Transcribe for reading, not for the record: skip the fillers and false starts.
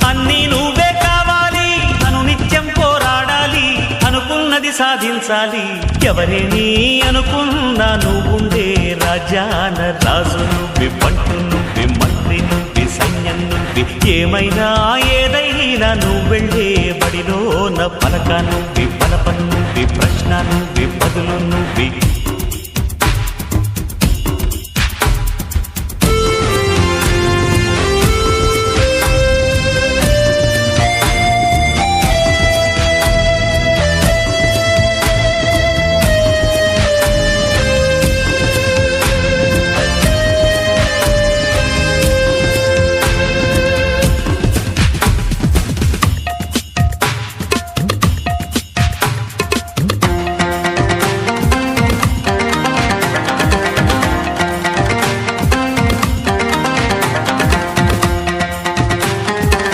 అన్నీ నువ్వే కావాలి, అను నిత్యం పోరాడాలి, అనుకున్నది సాధించాలి. ఎవరేని అనుకున్నా నువ్వుండే రాజ్యాన రాజు నువ్వి, పంటు నువ్వి, మంత్రి నువ్వి, సైన్యం నువ్వి, ఏమైనా ఏదైనా నువ్వెళ్ళే బడిలోన పలక నువ్వి, పలప నువ్వి, ప్రశ్న నువ్వి, బదులు నువ్వి.